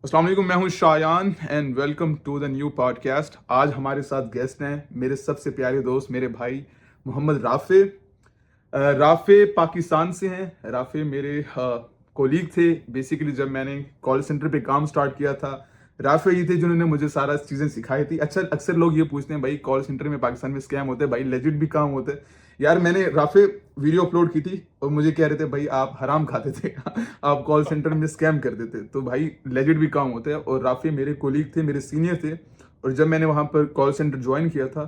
अस्सलाम वालेकुम, मैं हूं Shayan and welcome to the new podcast. आज हमारे साथ गेस्ट हैं मेरे सबसे प्यारे दोस्त, मेरे भाई मोहम्मद राफे। राफे पाकिस्तान से हैं। राफे मेरे कोलीग थे बेसिकली जब मैंने कॉल सेंटर पे काम स्टार्ट किया था। राफे ये थे जिन्होंने मुझे सारा चीज़ें सिखाई थी। अच्छा, अक्सर लोग ये पूछते हैं भाई कॉल सेंटर में पाकिस्तान में स्कैम होते हैं, भाई लेजिट भी काम होते हैं। यार मैंने राफे वीडियो अपलोड की थी और मुझे कह रहे थे भाई आप हराम खाते थे आप कॉल सेंटर में स्कैम कर देते। तो भाई लेजिट भी काम होते हैं और राफे मेरे कोलीग थे, मेरे सीनियर थे। और जब मैंने वहाँ पर कॉल सेंटर ज्वाइन किया था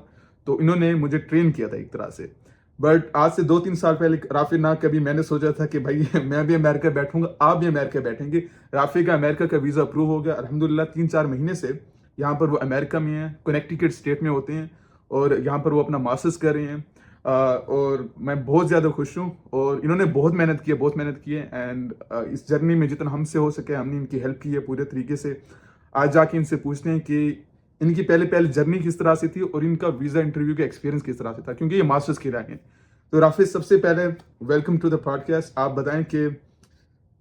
तो इन्होंने मुझे ट्रेन किया था एक तरह से। बट आज से 2-3 साल पहले राफी ना कभी मैंने सोचा था कि भाई मैं भी अमेरिका बैठूंगा, आप भी अमेरिका बैठेंगे। राफी का अमेरिका का वीज़ा अप्रूव हो गया अल्हम्दुलिल्लाह। 3-4 महीने से यहाँ पर वो अमेरिका में है, कनेक्टिकट स्टेट में होते हैं और यहाँ पर वो अपना मास्टर्स कर रहे हैं। और मैं बहुत ज़्यादा खुश हूँ और इन्होंने बहुत मेहनत की है एंड इस जर्नी में जितना हमसे हो सके हमने इनकी हेल्प की है पूरे तरीके से। आज जाके इनसे पूछते हैं कि इनकी पहले पहले जर्नी किस तरह से थी और इनका वीज़ा इंटरव्यू का एक्सपीरियंस किस तरह से था, क्योंकि ये मास्टर्स के रहे हैं। तो राफिज, सबसे पहले वेलकम टू द पॉडकास्ट। आप बताएं कि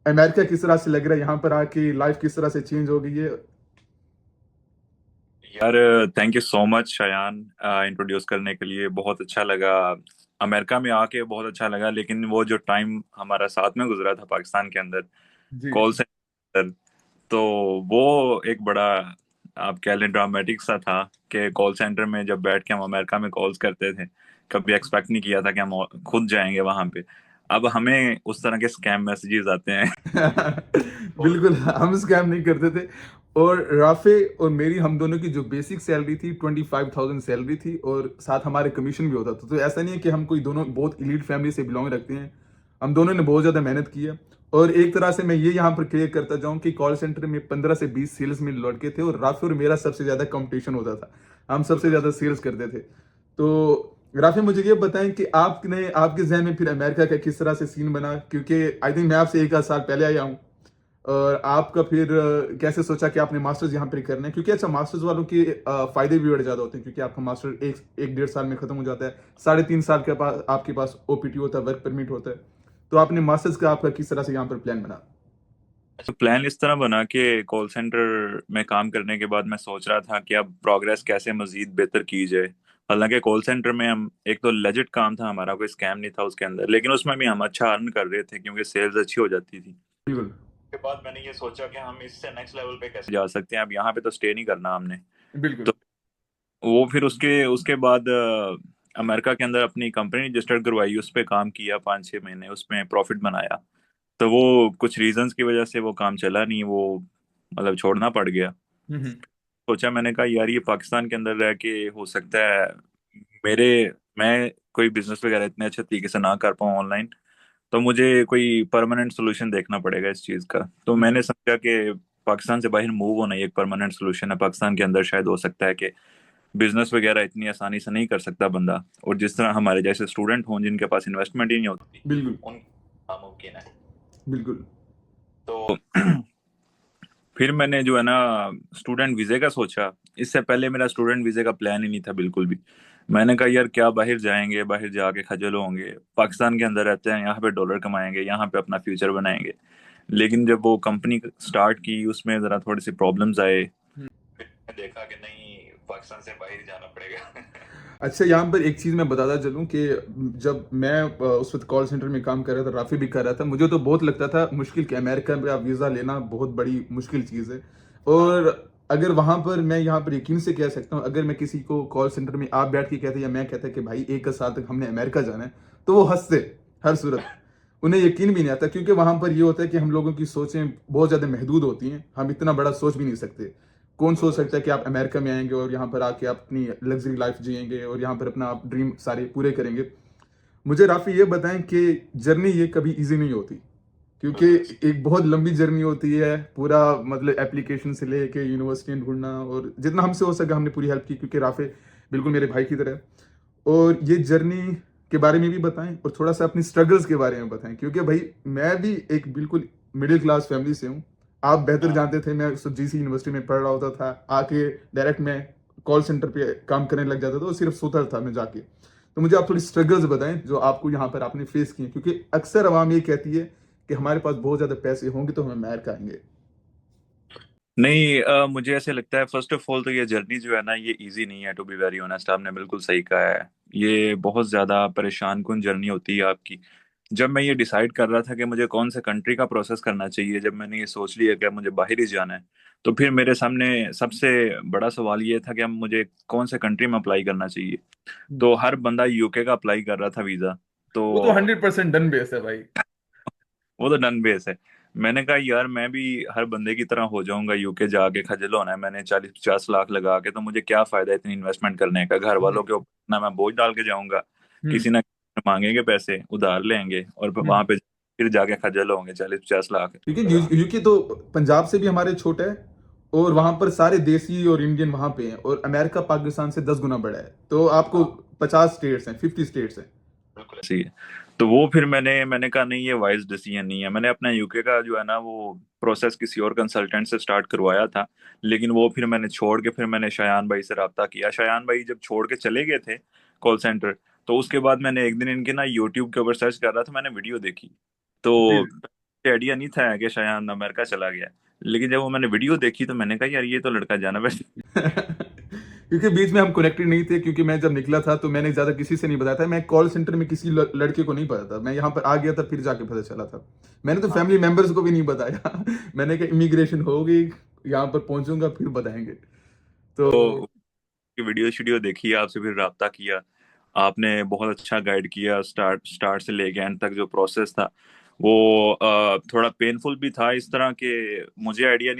अमेरिका किस तरह से लग रहा है, यहाँ पर आके लाइफ किस तरह से चेंज हो गई है। यार, thank you so much Shayan, introduce करने के लिए। बहुत अच्छा लगा अमेरिका में आके, बहुत अच्छा लगा। लेकिन वो जो टाइम हमारा साथ में गुजरा था पाकिस्तान के अंदर जी कॉल सेंटर, तो वो एक बड़ा, आप कह लें, ड्रामेटिक सा था कि कॉल सेंटर में जब बैठ के हम अमेरिका में कॉल्स करते थे, कभी एक्सपेक्ट नहीं किया था कि हम खुद जाएंगे वहां पे। अब हमें उस तरह के स्कैम मैसेजेस आते हैं। बिल्कुल, हम स्कैम नहीं करते थे। और राफे और मेरी, हम दोनों की जो बेसिक सैलरी थी 25,000 सैलरी थी और साथ हमारे कमीशन भी होता था। तो ऐसा नहीं है कि हम कोई दोनों बहुत इलीट फैमिली से बिलोंग रखते हैं। हम दोनों ने बहुत ज़्यादा मेहनत की है। और एक तरह से मैं ये यहाँ पर क्लियर करता जाऊँ कि कॉल सेंटर में 15 से 20 सेल्स में लड़के थे और राफे और मेरा सबसे ज़्यादा कंपटीशन होता था। हम सबसे ज़्यादा सेल्स करते थे। तो राफी, मुझे ये बताएं कि आपने, आपके जहन में फिर अमेरिका का किस तरह से सीन बना, क्योंकि आई थिंक मैं आपसे 1 आध साल पहले आया हूँ। और आपका फिर कैसे सोचा कि आपने मास्टर्स यहाँ पर करना है, क्योंकि अच्छा मास्टर्स वालों के फायदे भी बड़े ज़्यादा होते हैं, क्योंकि आपका मास्टर एक 1.5 साल में खत्म हो जाता है। 3.5 साल के पास आपके पास ओपीटी होता है, वर्क परमिट होता है। तो आपने मास्टर्स का आपका किस तरह से यहाँ पर प्लान बना। तो प्लान इस तरह बना कि कॉल सेंटर में काम करने के बाद मैं सोच रहा था कि अब प्रोग्रेस कैसे मजीद बेहतर की जाए। हालांकि कॉल सेंटर में हम, एक तो लेजिट काम था हमारा, कोई स्कैम नहीं था उसके अंदर, लेकिन उसमें भी हम अच्छा अर्न कर रहे थे क्योंकि सेल्स अच्छी हो जाती थी। बिल्कुल। के बाद मैंने ये सोचा कि हम इससे नेक्स्ट लेवल पे कैसे जा सकते हैं। अब यहाँ पे तो स्टे नहीं करना हमने। बिल्कुल। तो वो फिर उसके उसके बाद अमेरिका के अंदर अपनी कंपनी रजिस्टर्ड करवाई, उस पर काम किया 5-6 महीने, उसमें प्रॉफिट बनाया। तो वो कुछ रीजंस की वजह से वो काम चला नहीं, वो मतलब छोड़ना पड़ गया। हम्म। सोचा, मैंने कहा यार ये पाकिस्तान के अंदर रह के हो सकता है मेरे मैं कोई बिजनेस वगैरह इतने अच्छे तरीके से ना कर पाऊँ ऑनलाइन, तो मुझे कोई परमानेंट सोल्यूशन देखना पड़ेगा इस चीज़ का। तो मैंने समझा कि पाकिस्तान से बाहर मूव होना ही एक परमानेंट सोल्यूशन है। पाकिस्तान के अंदर शायद हो सकता है कि बिजनेस वगैरह इतनी आसानी से नहीं कर सकता बंदा, और जिस तरह हमारे जैसे स्टूडेंट हों जिनके पास इन्वेस्टमेंट ही नहीं होती, बिल्कुल। उन नामुमकिन है। बिल्कुल। तो फिर मैंने जो है ना स्टूडेंट वीजे का सोचा। इससे पहले मेरा स्टूडेंट वीजे का प्लान ही नहीं था बिल्कुल भी। मैंने कहा यार क्या बाहर जाएंगे, बाहर जाके खजल होंगे, पाकिस्तान के अंदर रहते हैं, यहाँ पे डॉलर कमाएंगे, यहाँ पे अपना फ्यूचर बनाएंगे। लेकिन जब वो कंपनी स्टार्ट की उसमें जरा थोड़ी सी प्रॉब्लम्स आए, फिर मैंने देखा कि नहीं, पाकिस्तान से बाहर जाना पड़ेगा। अच्छा, यहाँ पर एक चीज़ मैं बताता चलूँ कि जब मैं उस वक्त कॉल सेंटर में काम कर रहा था, राफी भी कर रहा था, मुझे तो बहुत लगता था मुश्किल कि अमेरिका में आप वीज़ा लेना बहुत बड़ी मुश्किल चीज़ है। और अगर वहाँ पर, मैं यहाँ पर यकीन से कह सकता हूँ, अगर मैं किसी को कॉल सेंटर में आप बैठ के कहते या मैं कहता कि भाई 1 साल तक हमने अमेरिका जाना है, तो वो हंसते हर सूरत। उन्हें यकीन भी नहीं आता, क्योंकि वहाँ पर ये होता है कि हम लोगों की सोचें बहुत ज़्यादा महदूद होती हैं, हम इतना बड़ा सोच भी नहीं सकते। कौन सोच सकता है कि आप अमेरिका में आएंगे और यहाँ पर आके आप अपनी लग्जरी लाइफ जिएंगे और यहाँ पर अपना आप ड्रीम सारे पूरे करेंगे। मुझे राफी ये बताएं कि जर्नी ये कभी इजी नहीं होती, क्योंकि एक बहुत लंबी जर्नी होती है। पूरा मतलब एप्लीकेशन से लेके यूनिवर्सिटी ढूंढना, और जितना हमसे हो सका हमने पूरी हेल्प की, क्योंकि राफे बिल्कुल मेरे भाई की तरह है। और ये जर्नी के बारे में भी बताएं और थोड़ा सा अपनी स्ट्रगल्स के बारे में बताएं, क्योंकि भाई मैं भी एक बिल्कुल मिडिल क्लास फैमिली से हूँ। आप बेहतर जानते थे, मैं जीसी यूनिवर्सिटी में पढ़ रहा होता था, आके डायरेक्ट मैं कॉल सेंटर पे काम करने लग जाता था और सिर्फ सोता था मैं जाके। तो मुझे आप थोड़ी स्ट्रगल्स बताएं जो आपको यहाँ पर आपने फेस किए, क्योंकि अक्सर आवाम ये कहती है कि हमारे पास बहुत ज़्यादा पैसे होंगे तो हम अमेरिका आएंगे। नहीं, मुझे ऐसे लगता है फर्स्ट ऑफ ऑल तो ये जर्नी जो है ना ये इजी नहीं है, टू बी वेरी ऑनेस्ट। आपने बिल्कुल सही कहा है। ये बहुत ज्यादा परेशान कुन जर्नी होती है आपकी। जब मैं ये डिसाइड कर रहा था कि मुझे कौन से कंट्री का प्रोसेस करना चाहिए, जब मैंने ये सोच लिया कि अब मुझे बाहर ही जाना है, तो फिर मेरे सामने सबसे बड़ा सवाल ये था कि अब मुझे कौन से कंट्री में अप्लाई करना चाहिए। तो हर बंदा यूके का अप्लाई कर रहा था वीजा। वो तो तो 100% डन बेस है भाई। वो तो डन बेस है। मैंने कहा यार मैं भी हर बंदे की तरह हो जाऊंगा, यूके जाके खजल होना है मैंने 40-50 लाख लगा के, तो मुझे क्या फायदा इतनी इन्वेस्टमेंट करने का। घर वालों के ऊपर ना मैं बोझ डाल के जाऊंगा, हम्म। किसी ना किसी से मांगेंगे पैसे, उधार लेंगे और हम्म। वहां पे फिर जाके खजल होंगे 40-50 लाख। क्योंकि यूके तो पंजाब से भी हमारे छोटा है, और वहां पर सारे देसी और इंडियन वहां पे हैं, और अमेरिका पाकिस्तान से 10 गुना बड़ा है, तो आपको 50 स्टेट्स हैं, 50 स्टेट्स हैं। सही है। तो वो फिर मैंने कहा नहीं, ये वाइज डिसीजन नहीं है। मैंने अपना यूके का जो है ना वो प्रोसेस किसी और कंसल्टेंट से स्टार्ट करवाया था, लेकिन वो फिर मैंने छोड़ के फिर मैंने शायान भाई से रब्ता किया। शायान भाई जब छोड़ के चले गए थे कॉल सेंटर, तो उसके बाद मैंने एक दिन इनके ना यूट्यूब के ऊपर सर्च कर रहा था, मैंने वीडियो देखी। जी। तो आइडिया नहीं था कि शायान अमेरिका चला गया, लेकिन जब वो मैंने वीडियो देखी तो मैंने कहा यार ये तो लड़का जाना वैसे। क्योंकि बीच में हम कनेक्टेड नहीं थे, क्योंकि मैं जब निकला था तो मैंने ज्यादा किसी से नहीं बताया था, मैं कॉल सेंटर में किसी लड़के को नहीं पता था, मैं यहाँ पर आ गया था फिर जाके पता चला था। मैंने तो फैमिली मेंबर्स को भी नहीं बताया। मैंने कहा इमिग्रेशन होगी, यहाँ पर पहुंचूंगा फिर बताएंगे। तो तो वीडियो शीडियो देखी, आपसे फिर राब्ता किया। आपने बहुत अच्छा गाइड किया, स्टार्ट स्टार्ट से लेके एंड तक जो प्रोसेस था वो थोड़ा पेनफुल भी था, इस तरह के मुझे आइडिया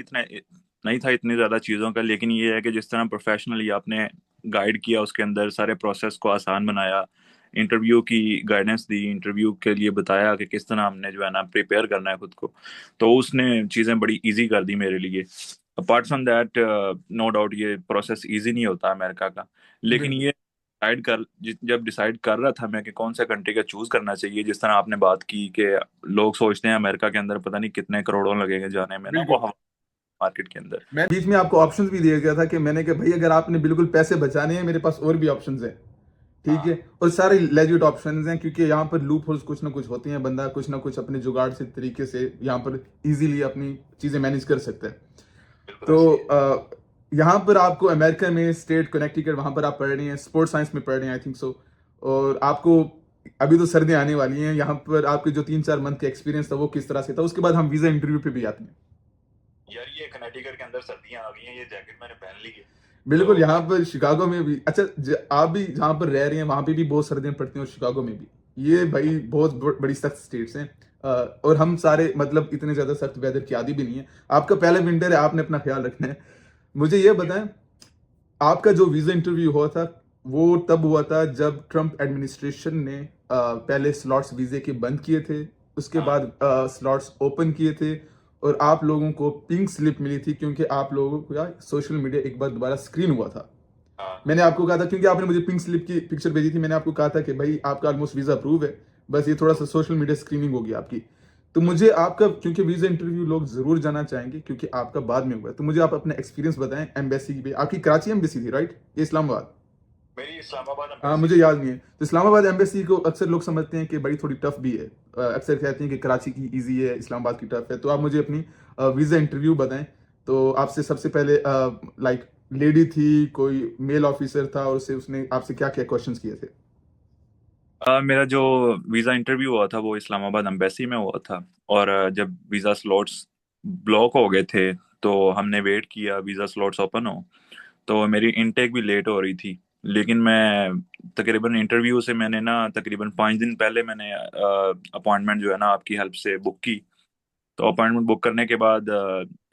नहीं था इतनी ज़्यादा चीज़ों का। लेकिन ये है कि जिस तरह प्रोफेशनली आपने गाइड किया, उसके अंदर सारे प्रोसेस को आसान बनाया, इंटरव्यू की गाइडेंस दी, इंटरव्यू के लिए बताया कि किस तरह हमने जो है ना प्रिपेयर करना है खुद को, तो उसने चीज़ें बड़ी इजी कर दी मेरे लिए। Apart from that, no doubt ये प्रोसेस इजी नहीं होता अमेरिका का। लेकिन बिल्कुल। ये जब डिसाइड कर रहा था मैं कि कौन सा कंट्री का चूज करना चाहिए, जिस तरह आपने बात की कि लोग सोचते हैं अमेरिका के अंदर पता नहीं कितने करोड़ों लगेंगे जाने में ना, वो बिल्कुल। हवा मार्केट के अंदर। मैं बीच में आपको ऑप्शंस भी दिया गया था, कि मैंने कहा भाई अगर आपने बिल्कुल पैसे बचाने हैं, मेरे पास और भी ऑप्शंस हैं। ठीक है। और सारे लेजिट ऑप्शंस हैं, क्योंकि यहाँ पर लूप होल्स कुछ ना कुछ होते हैं, बंदा कुछ ना कुछ अपने जुगाड़ से तरीके से यहाँ पर इजीली अपनी चीजें मैनेज कर सकता है। बिल्कुल तो ऐसी है। यहाँ पर आपको अमेरिका में स्टेट कनेक्टिकट, वहाँ पर आप पढ़ रहे हैं, स्पोर्ट्स साइंस में पढ़ रहे हैं आई थिंक सो। और आपको अभी तो सर्दियाँ आने वाली हैं, यहाँ पर आपके जो 3-4 मंथ का एक्सपीरियंस था वो किस तरह से था, उसके बाद हम वीजा इंटरव्यू पे भी आते हैं। यार ये कनेक्टिकट के अंदर सर्दियां आ गई हैं, ये जैकेट मैंने पहन ली है। तो बिल्कुल। यहाँ पर शिकागो में भी, अच्छा आप भी जहाँ पर रह रहे हैं वहाँ पे भी बहुत सर्दियाँ पड़ती हैं, और शिकागो में भी। ये भाई बहुत बड़ी सख्त स्टेट्स हैं। और हम सारे मतलब इतने ज्यादा सख्त वेदर के आदी भी नहीं है। आपका पहला विंटर है, आपने अपना ख्याल रखना है। मुझे ये बताएं, आपका जो वीजा इंटरव्यू हुआ था वो तब हुआ था जब ट्रम्प एडमिनिस्ट्रेशन ने पहले स्लॉट्स वीजे के बंद किए थे, उसके बाद स्लॉट्स ओपन किए थे, और आप लोगों को पिंक स्लिप मिली थी, क्योंकि आप लोगों का सोशल मीडिया एक बार दोबारा स्क्रीन हुआ था। मैंने आपको कहा था, क्योंकि आपने मुझे पिंक स्लिप की पिक्चर भेजी थी, मैंने आपको कहा था कि भाई आपका ऑलमोस्ट वीजा अप्रूव है, बस ये थोड़ा सा सोशल मीडिया स्क्रीनिंग होगी आपकी। तो मुझे आपका, क्योंकि वीजा इंटरव्यू लोग जरूर जाना चाहेंगे, क्योंकि आपका बाद में हुआ है, तो मुझे आप अपना एक्सपीरियंस बताएं एम्बेसी की। आपकी कराची एम्बेसी थी राइट, ये इस्लामाबाद? मेरी इस्लामाबाद हाँ, एम्बेसी मुझे थी। याद नहीं है। तो इस्लामाबाद एम्बेसी को अक्सर लोग समझते हैं कि बड़ी थोड़ी टफ भी है। अक्सर कहते हैं कि कराची की इजी है, इस्लामाबाद की टफ है। तो आप मुझे अपनी वीजा इंटरव्यू बताएं। तो आपसे सबसे पहले लाइक लेडी थी, कोई मेल ऑफिसर था, और उससे उसने आपसे क्या क्या क्वेश्चंस किए थे? मेरा जो वीज़ा इंटरव्यू हुआ था वो इस्लामाबाद एम्बेसी में हुआ था। और जब वीज़ा स्लॉट्स ब्लॉक हो गए थे तो हमने वेट किया वीज़ा स्लॉट्स ओपन हो। तो मेरी इनटेक भी लेट हो रही थी, लेकिन मैं तकरीबन इंटरव्यू से मैंने ना तकरीबन 5 दिन पहले मैंने अपॉइंटमेंट जो है ना आपकी हेल्प से बुक की। तो अपॉइंटमेंट बुक करने के बाद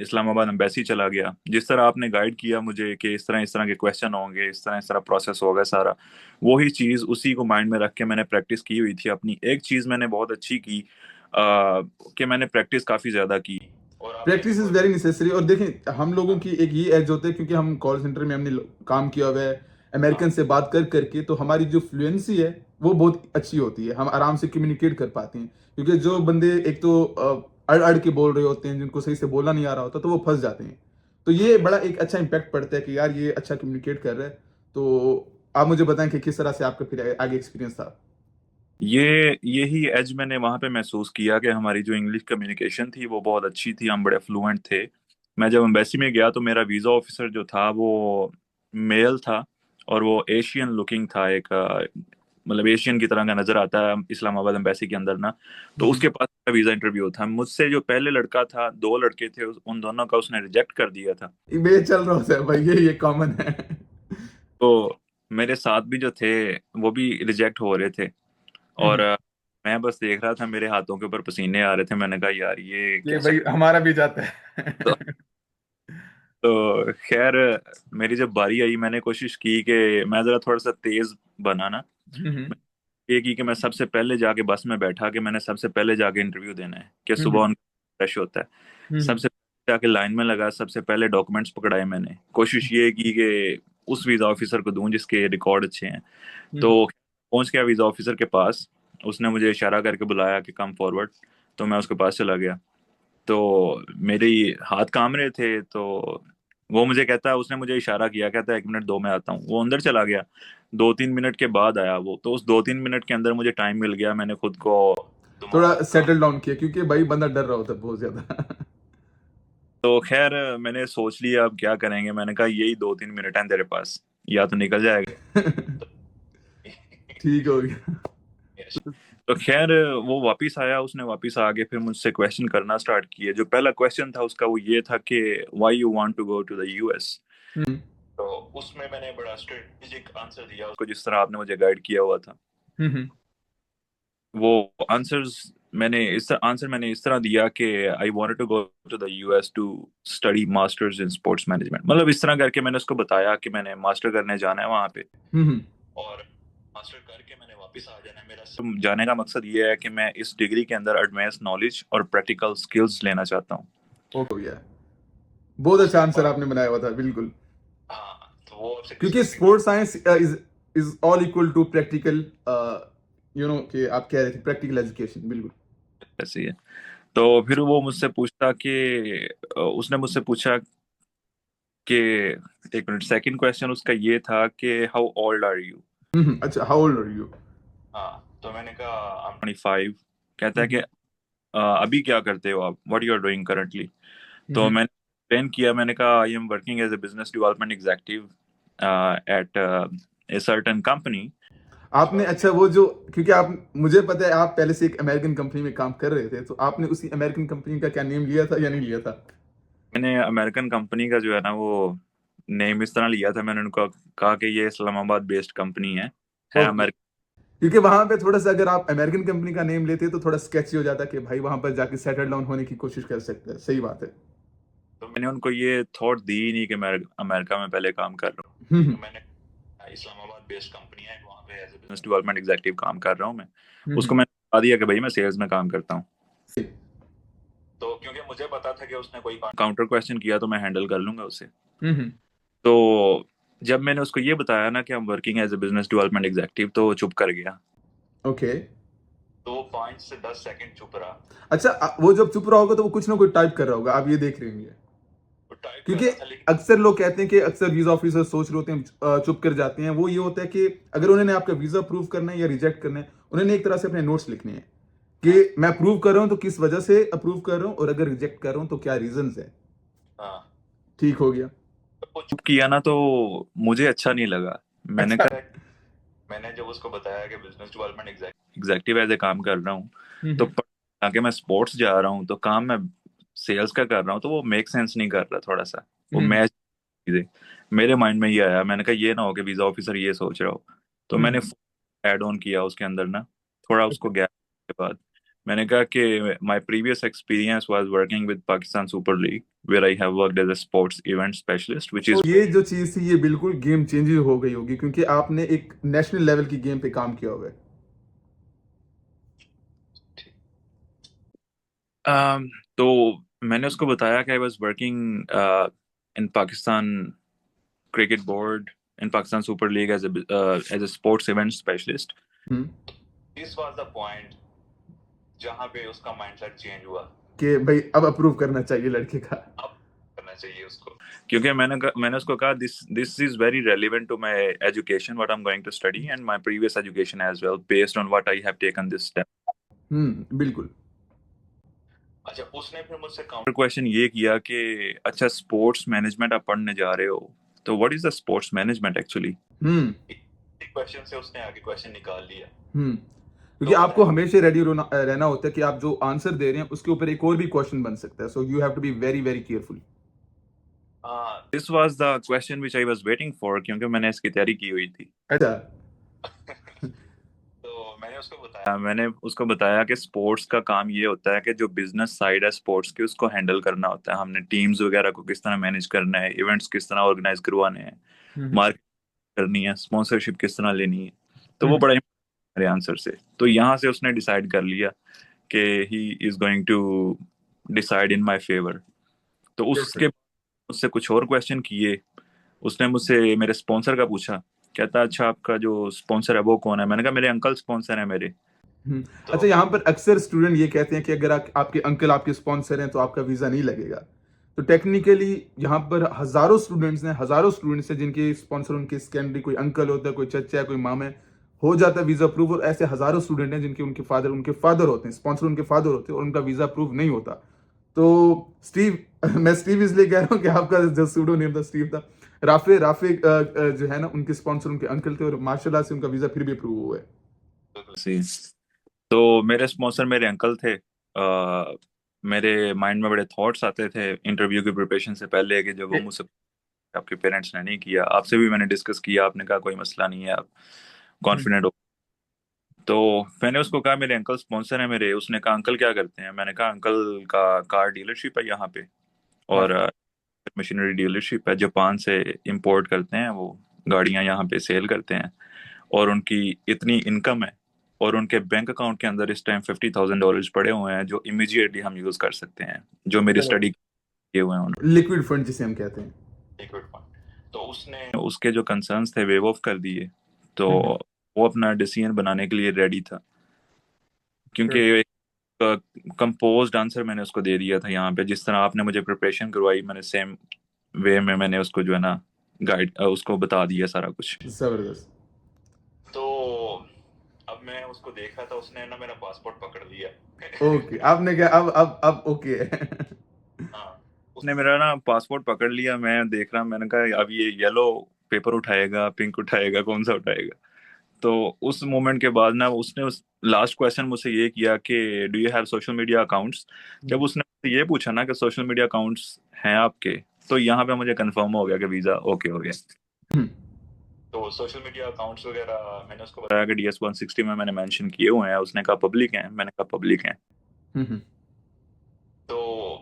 इस्लामाबाद एम्बेसी चला गया। जिस तरह आपने गाइड किया मुझे कि इस तरह के क्वेश्चन होंगे, इस तरह प्रोसेस होगा सारा, वही चीज़ उसी को माइंड में रख के मैंने प्रैक्टिस की हुई थी अपनी। एक चीज़ मैंने बहुत अच्छी की कि मैंने प्रैक्टिस काफ़ी ज़्यादा की। और आपने प्रैक्टिस इज देखो वेरी नेसेसरी। और देखें, हम लोगों की एक ये एज होता है, क्योंकि हम कॉल सेंटर में हमने काम किया हुआ है, अमेरिकन से बात कर करके, तो हमारी जो फ्लुएंसी है वो बहुत अच्छी होती है, हम आराम से कम्युनिकेट कर पाते हैं। क्योंकि जो बंदे एक तो अड़ अड़ के बोल रहे होते हैं, जिनको सही से बोलना नहीं आ रहा होता, तो वो फंस जाते हैं। तो ये बड़ा एक अच्छा इम्पैक्ट पड़ता है कि यार ये अच्छा कम्युनिकेट कर रहा है। तो आप मुझे बताएं कि किस तरह से आपका फिर आगे एक्सपीरियंस था। ये यही एज मैंने वहां पे महसूस किया कि हमारी जो इंग्लिश कम्युनिकेशन थी वो बहुत अच्छी थी, हम बड़े फ्लुएंट थे। मैं जब एम्बेसी में गया तो मेरा वीज़ा ऑफिसर जो था वो मेल था, और वो एशियन लुकिंग था, एक मतलब एशियन की तरह का नजर आता है इस्लामाबाद एम्बेसी के अंदर ना। तो हम्म। उसके पास वीज़ा इंटरव्यू था मुझसे। जो पहले लड़का था, दो लड़के थे, उन दोनों का उसने रिजेक्ट कर दिया था। ये चल रहा होता है भाई, ये कॉमन है। तो मेरे साथ भी जो थे वो भी रिजेक्ट हो रहे थे, और हम्म। मैं बस देख रहा था, मेरे हाथों के ऊपर पसीने आ रहे थे। मैंने कहा यार ये ये कैसे। भाई हमारा भी जाता है। तो, तो खैर, मेरी जब बारी आई, मैंने कोशिश की कि मैं जरा थोड़ा सा तेज बना ना। हम्म। ये की कि मैं सबसे पहले जाके बस में बैठा, कि मैंने सबसे पहले जाके इंटरव्यू देना है, कि सुबह हम्म। उनका फ्रेश होता है। हम्म। सबसे पहले जाके लाइन में लगा, सबसे पहले डॉक्यूमेंट्स पकड़ाए मैंने। कोशिश ये की कि उस वीज़ा ऑफिसर को दूं जिसके रिकॉर्ड अच्छे हैं। हम्म। तो पहुंच गया वीज़ा ऑफिसर के पास। उसने मुझे इशारा करके बुलाया कि कम फॉरवर्ड। तो मैं उसके पास चला गया। तो मेरे हाथ काम रहे थे, तो वो मुझे कहता है, उसने मुझे इशारा किया, कहता है 1 मिनट दो, मैं आता हूँ। वो अंदर चला गया। 2-3 मिनट के बाद आया वो। तो उस 2-3 मिनट के अंदर मुझे टाइम मिल गया, मैंने खुद को थोड़ा दोबारा काम। सेटल डाउन किया क्योंकि भाई बंदा डर रहा होता है बहुत ज्यादा। तो खैर, मैंने सोच लिया अब क्या करेंगे। मैंने कहा यही 2-3 मिनट हैं तेरे पास, या तो निकल जाएगा। ठीक हो गया। तो खैर, वो वापस आया। उसने वापस आके फिर मुझसे क्वेश्चन करना स्टार्ट किए। जो पहला क्वेश्चन था उसका वो ये था कि why you want to go to the US. Hmm. तो उसमें मैंने बड़ा स्ट्रेटेजिक आंसर दिया उसको, जिस तरह आपने मुझे गाइड किया हुआ था। हम्म। वो आंसर मैंने इस तरह दिया कि I wanted to go to the US to study masters in sports management. मतलब इस तरह करके मैंने उसको बताया कि मैंने मास्टर करने जाना है वहाँ पे, हम्म। और मास्टर करके मैंने वापस आ जाना है। मेरा जाने का मकसद ये है कि मैं इस डिग्री के अंदर एडवांस नॉलेज और प्रैक्टिकल स्किल्स लेना चाहता हूँ। ओके हो गया। बहुत अच्छा उसके आंसर बाद, आपने बनाया हुआ था, बिल्कुल। हाँ, तो वो आपसे क्योंकि discuss sports science is is all equal to practical, कि आप कह रहे थे प्रैक्टिकल एजुकेशन, बिल्कुल। ऐसे ही है। तो फिर वो मुझसे पूछता कि उसने मुझसे पूछा कि, एक मिनट, सेकंड क्वेश्चन उसका ये था कि हाउ ओल्ड आर यू। अच्छा, हाउ ओल्ड आर यू? हाँ, तो मैंने कहा आई एम 25। कहता है कि अभी क्या करते हो आप, what you are doing currently. तो मैंने एक्सप्लेन किया। मैंने कहा I am working as a business development executive at a certain company. उस आपने, वक्त अच्छा वो जो, क्योंकि आप, मुझे पता है आप पहले से एक अमेरिकन कंपनी में काम कर रहे थे, तो आपने उसी अमेरिकन कंपनी का क्या नेम लिया था या नहीं लिया था? मैंने अमेरिकन कंपनी का जो है ना वो नेम इस तरह लिया था। मैंने उनको कहा कि ये इस्लामाबाद बेस्ड कंपनी है ओके। अमेरिका। क्योंकि वहां पे थोड़ा सा अगर आप अमेरिकन कंपनी का नेम लेते तो थोड़ा स्केची हो जाता कि भाई वहां पर जाके सेटल डाउन होने की कोशिश कर सकते हैं। सही बात है। तो मैंने उनको ये थॉट दी ही नहीं कि मैं अमेरिका में पहले काम कर रहा हूँ। हम्म। तो मैंने इस्लामाबाद बेस्ड कंपनी है, वहाँ पे as a business development executive काम कर रहा हूँ मैं। उसको हम्म। मैंने बता दिया कि भाई मैं सेल्स में काम करता हूँ। सही। तो क्योंकि मुझे पता था कि उसने कोई काउंटर क्वेश्चन किया तो मैं हैंडल कर लूंगा उसे। हम्म। तो जब मैंने उसको ये बताया ना कि हम working as a business development executive, तो वो चुप कर गया। ओके। तो वो 5 से 10 सेकंड चुप रहा। अच्छा, वो जब चुप रहा होगा तो वो कुछ ना कुछ टाइप कर रहा होगा, आप ये देख रहे होंगे। वो टाइप कर क्योंकि रहा था, लेकिन अक्सर लोग कहते हैं कि अक्सर वीजा ऑफिसर सोच रहे होते हैं, चुप कर जाते हैं। वो ये होता है कि अगर उन्होंने आपका वीजा अप्रूव करना है या रिजेक्ट करना है, उन्होंने एक तरह से अपने नोट्स लिखने हैं कि मैं अप्रूव कर रहा हूं तो किस वजह से अप्रूव कर रहा हूं, और अगर रिजेक्ट कर रहा हूं तो क्या रीजन है। हाँ, ठीक हो गया। तो वो चुप किया ना, तो मुझे अच्छा नहीं लगा। मैंने अच्छा। कहा, मैंने जब उसको बताया कि business development executive as a काम कर रहा हूँ, तो हम्म। आगे मैं स्पोर्ट्स जा रहा हूँ, तो काम मैं सेल्स का कर रहा हूँ, तो वो मेक सेंस नहीं कर रहा थोड़ा सा। वो हम्म। मैच चीजें मेरे माइंड में ये आया। मैंने कहा ये ना हो कि वीजा ऑफिसर ये सोच रहा हो। तो मैंने हम्म। ऐड ऑन किया उसके अंदर ना, थोड़ा उसको गैप के बाद। मैंने कहा कि my previous experience was working with Pakistan super league, where I have worked as a sports event specialist, which तो इज ये जो चीज थी ये बिल्कुल गेम चेंजर हो गई होगी, क्योंकि आपने एक नेशनल लेवल की गेम पे काम किया होगा। तो मैंने उसको बताया कि I was working in Pakistan cricket board, in Pakistan super league as a sports event specialist. Hmm. This was the point जहां पे उसका माइंडसेट चेंज हुआ। कि भाई अब अप्रूव करना चाहिए लड़के का। अब करना चाहिए उसको, क्योंकि मैंने उसको कहा this this is very relevant to my education, what I am going to study, and my previous education as well, based on what I have taken this step. बिल्कुल। अच्छा, उसने फिर मुझसे काउंटर क्वेश्चन ये किया कि अच्छा, स्पोर्ट्स मैनेजमेंट आप पढ़ने जा रहे हो, तो what is the sports management actually. Hmm. Question से उसने आगे क्वेश्चन निकाल लिया। क्योंकि तो आपको हमेशा रेडी रहना होता है कि आप जो आंसर दे रहे हैं उसके ऊपर एक और भी क्वेश्चन बन सकता है, so you have to be very very careful. This was the question which I was waiting for, क्योंकि मैंने इसकी तैयारी की हुई थी। अच्छा। तो मैंने उसको बताया कि स्पोर्ट्स का काम ये होता है कि जो बिजनेस साइड है स्पोर्ट्स की उसको हैंडल करना होता है। हमने टीम्स वगैरह को किस तरह मैनेज करना है, इवेंट्स किस तरह ऑर्गेनाइज करवाने हैं, हम्म। मार्केट करनी है, स्पॉन्सरशिप किस तरह लेनी है। तो वो हम्म। बड़ा मेरे आंसर से, तो यहाँ से उसने डिसाइड कर लिया कि he is going to decide in my favour. तो उसके मुझसे कुछ और क्वेश्चन किए। उसने मुझसे मेरे स्पॉन्सर का पूछा, कहता अच्छा आपका जो स्पॉन्सर है वो कौन है। मैंने कहा मेरे अंकल स्पॉन्सर है मेरे। तो अच्छा, यहाँ पर अक्सर स्टूडेंट ये कहते हैं कि अगर आपके अंकल आपके स्पॉन्सर हैं तो आपका वीजा नहीं लगेगा। तो टेक्निकली यहाँ पर हजारों स्टूडेंट्स हैं जिनके स्पॉन्सर उनके सेकेंडरी कोई अंकल होता है, कोई चचा है, कोई मामा है, हो जाता है वीजा अप्रूव। और ऐसे हजारों स्टूडेंट हैं जिनके उनके फादर होते हैं, स्पॉन्सर उनके फादर होते हैं और उनका वीजा अप्रूव नहीं होता। तो स्टीव मैं स्टीव इसलिए कह रहा हूँ कि आपका जो सूडो नेम था स्टीव था। राफे राफे जो है ना, उनके स्पॉन्सर उनके अंकल थे और माशाल्लाह से उनका वीजा फिर भी अप्रूव हुआ है। सी तो मेरे स्पॉन्सर मेरे अंकल थे। मेरे माइंड में बड़े थॉट्स आते थे इंटरव्यू की प्रिपरेशन से पहले कि जब वो मुझसे, आपके पेरेंट्स ने नहीं किया, आपसे भी मैंने डिस्कस किया, आपने कहा कोई मसला नहीं है, आप कॉन्फिडेंट हो। तो मैंने उसको कहा मेरे अंकल स्पॉन्सर है मेरे। उसने कहा अंकल क्या करते हैं। मैंने कहा अंकल का कार डीलरशिप है यहाँ पे, और मशीनरी डीलरशिप है, जापान से इंपोर्ट करते हैं वो गाड़ियां, यहाँ पे सेल करते हैं। और उनकी इतनी इनकम है और उनके बैंक अकाउंट के अंदर इस टाइम $50,000 पड़े हुए हैं जो इमीडिएटली हम यूज कर सकते हैं, जो मेरी स्टडी किए हुए हैं उन्होंने। लिक्विड फंड जिसे हम कहते हैं। Liquid fund. तो उसने उसके जो कंसर्न्स थे वेव ऑफ कर दिए। तो हम्म। वो अपना डिसीजन बनाने के लिए रेडी था, क्योंकि Correct. एक कंपोज्ड आंसर मैंने उसको दे दिया था यहाँ पे। जिस तरह आपने मुझे प्रिपरेशन करवाई, मैंने सेम वे में मैंने उसको जो है ना गाइड उसको बता दिया सारा कुछ। जबरदस्त। तो अब मैं उसको देख रहा था, उसने ना मेरा पासपोर्ट पकड़ लिया। ओके, आपने क्या अब ओके है। हाँ, उसने मेरा ना पासपोर्ट पकड़ लिया। मैं देख रहा, मैंने कहा अब ये येलो पेपर उठाएगा, पिंक उठाएगा, कौन सा उठाएगा। तो उस मोमेंट के बाद ना उसने उस लास्ट क्वेश्चन मुझसे ये किया कि do you have social media accounts. जब उसने मुझसे ये पूछा ना कि सोशल मीडिया अकाउंट्स हैं आपके, तो यहाँ पे मुझे कंफर्म हो गया कि वीजा ओके हो गया। तो सोशल मीडिया अकाउंट्स वगैरह मैंने उसको बताया कि DS-160 में मैंने मेंशन किए हुए हैं। उसने कहा पब्लिक हैं, मैंने कहा पब्लिक हैं। तो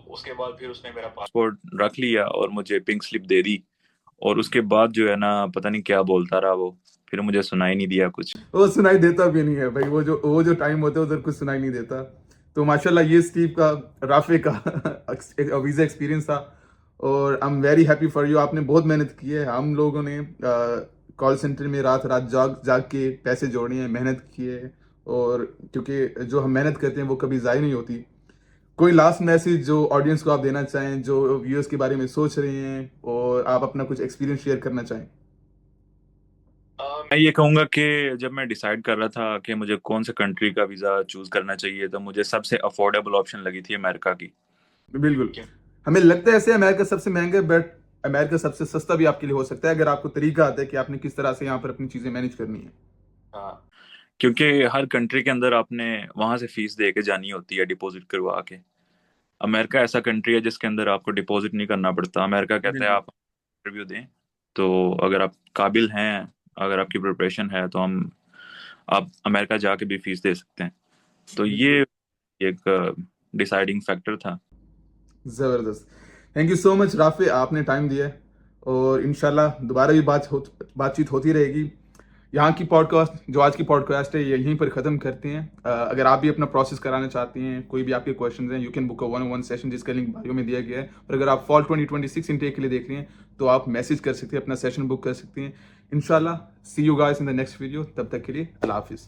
उसके बाद फिर उसने मेरा पासपोर्ट रख लिया और मुझे पिंक स्लिप दे दी। और उसके बाद जो है ना पता नहीं क्या बोलता रहा वो, फिर मुझे सुनाई नहीं दिया कुछ। वो सुनाई देता भी नहीं है भाई, वो जो टाइम होता है उधर कुछ सुनाई नहीं देता। तो माशाल्लाह ये स्टीव का, राफे का वीजा एक्सपीरियंस था और I am very happy for you. आपने बहुत मेहनत की है। हम लोगों ने कॉल सेंटर में रात रात जाग जाग के पैसे जोड़े हैं, मेहनत की है। और क्योंकि जो हम मेहनत करते हैं वो कभी ज़ाय नहीं होती। कोई लास्ट मैसेज जो ऑडियंस को आप देना चाहें, जो व्यूअर्स के बारे में सोच रहे हैं, और आप अपना कुछ एक्सपीरियंस शेयर करना चाहें? मैं ये कहूंगा कि जब मैं डिसाइड कर रहा था कि मुझे कौन से कंट्री का वीजा चूज करना चाहिए, तो मुझे सबसे अफोर्डेबल ऑप्शन लगी थी अमेरिका की। बिल्कुल। क्यों? हमें लगता है ऐसे अमेरिका सबसे महंगा है, बट अमेरिका सबसे सस्ता भी आपके लिए हो सकता है अगर आपको तरीका आता है कि आपने किस तरह से यहाँ पर अपनी चीजें मैनेज करनी है। हाँ, क्योंकि हर कंट्री के अंदर आपने वहां से फीस दे के जानी होती है, डिपॉजिट करवा के। अमेरिका ऐसा कंट्री है जिसके अंदर आपको डिपॉजिट नहीं करना पड़ता। अमेरिका कहता है बिल्कुल। आप इंटरव्यू दें, तो अगर आप काबिल हैं, अगर आपकी प्रिपरेशन है, तो आप अमेरिका जाके भी फीस दे सकते हैं। तो ये एक डिसाइडिंग फैक्टर था। जबरदस्त। Thank you so much Rafe, आपने टाइम दिया है। और इंशाल्लाह दोबारा भी बातचीत होती रहेगी। यहाँ की पॉडकास्ट, जो आज की पॉडकास्ट है, ये यहीं पर ख़त्म करते हैं। अगर आप भी अपना प्रोसेस कराना चाहते हैं, कोई भी आपके क्वेश्चन हैं, you can book a 1-on-1 session जिसका लिंक बायो में दिया गया है। और अगर आप फॉल 2026 इनटेक के लिए देख रहे हैं तो आप मैसेज कर सकते हैं, अपना सेशन बुक कर सकते हैं। इंशाल्लाह see you guys in the next video. तब तक के लिए अल्लाह हाफिज़।